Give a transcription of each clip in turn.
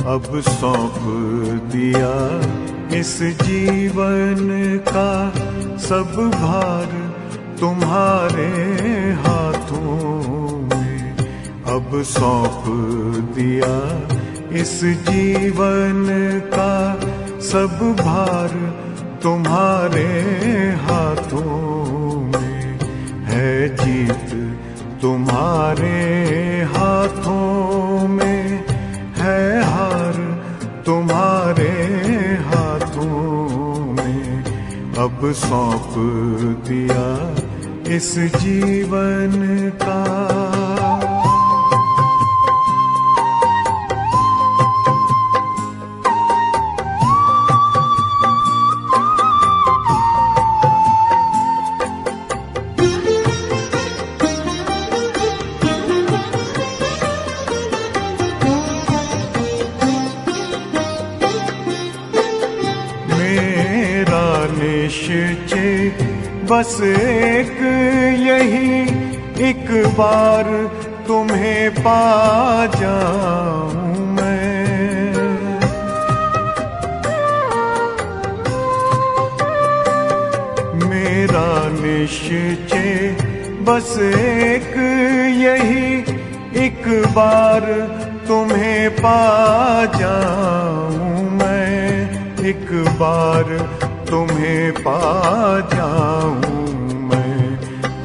अब सौंप दिया इस जीवन का सब भार तुम्हारे हाथों में। अब सौंप दिया इस जीवन का सब भार तुम्हारे हाथों में। है जीत तुम्हारे हाथों में, है हार तुम्हारे हाथों में। अब सौंप दिया इस जीवन का। निश्चय बस एक यही, एक बार तुम्हें पा जाऊं मैं। मेरा निश्चय बस एक यही, एक बार तुम्हें पा जाऊं मैं। एक बार तुम्हें पा जाऊं मैं।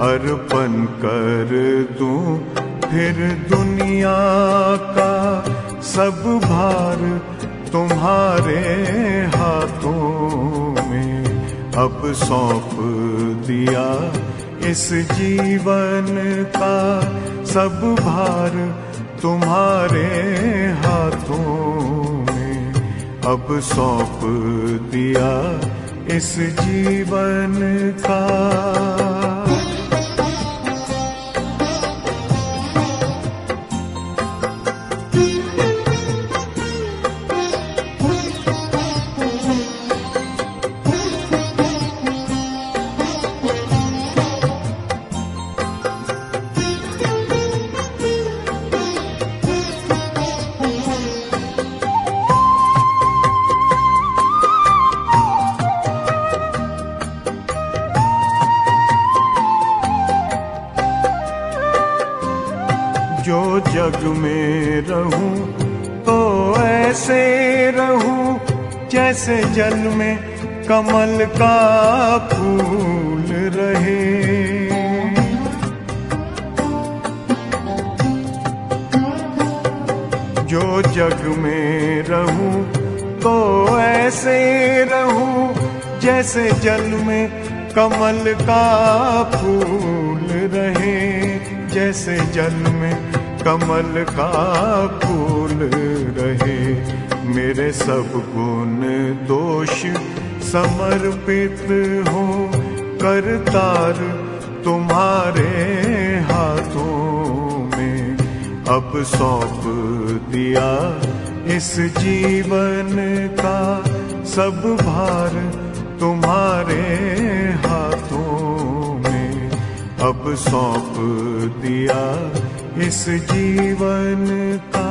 अर्पण कर दूं फिर दुनिया का सब भार तुम्हारे हाथों में। अब सौंप दिया इस जीवन का सब भार तुम्हारे हाथों में। अब सौंप दिया इस जीवन का। जो जग में रहूं तो ऐसे रहूं जैसे जल में कमल का फूल रहे। जो जग में रहूं तो ऐसे रहूं जैसे जल में कमल का फूल रहे। जैसे जल में कमल का फूल रहे। मेरे सब गुण दोष समर्पित हो करतार तुम्हारे हाथों में। अब सौंप दिया इस जीवन का सब भार तुम्हारे हाथों में। अब सौंप दिया इस जीवन का।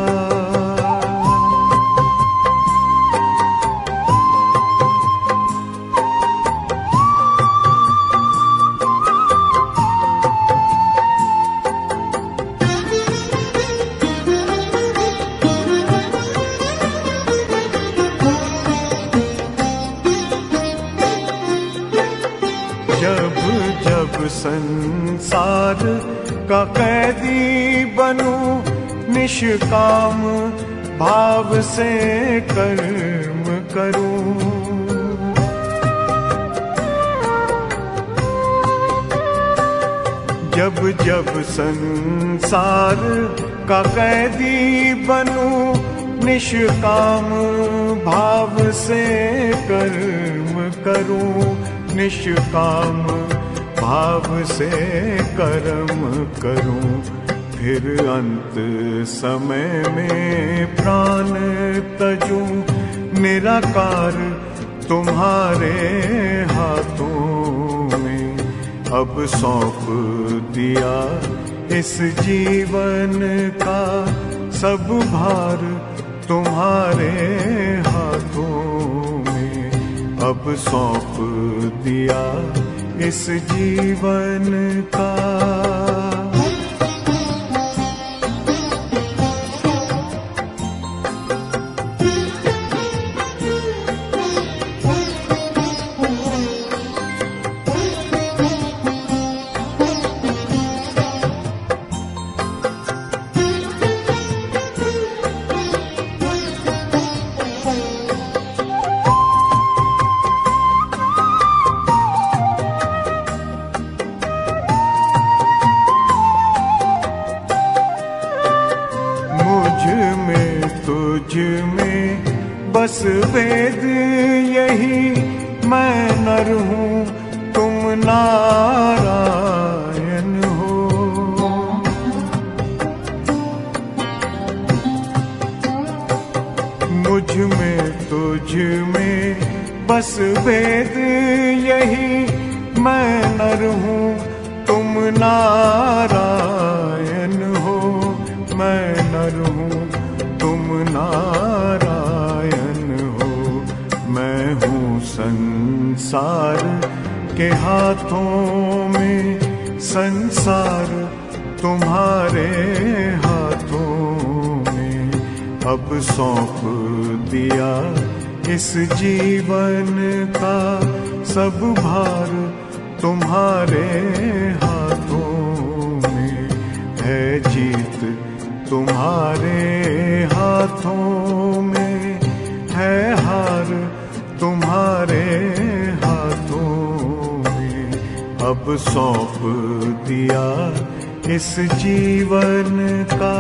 जब जब संसार का कैदी बनूं निष्काम भाव से कर्म करूं। जब जब संसार का कैदी बनूं निष्काम भाव से कर्म करूं। निष्काम भाव से कर्म करूं। फिर अंत समय में प्राण तजूं निराकार तुम्हारे हाथों में। अब सौंप दिया इस जीवन का सब भार तुम्हारे हाथों में अब सौंप दिया इस जीवन का। तुझ में बस वेद यही, मैं नर हूँ तुम नारायण हो। मुझ में तुझ में बस वेद यही, मैं नर हूँ तुम नारायण हो। मैं नर हूँ तुम नारायण हो। मैं हूँ संसार के हाथों में, संसार तुम्हारे हाथों में अब सौंप दिया इस जीवन का। सब भार तुम्हारे हाथों में है, जीत तुम्हारे हाथों में है, हार तुम्हारे हाथों में अब सौंप दिया इस जीवन का।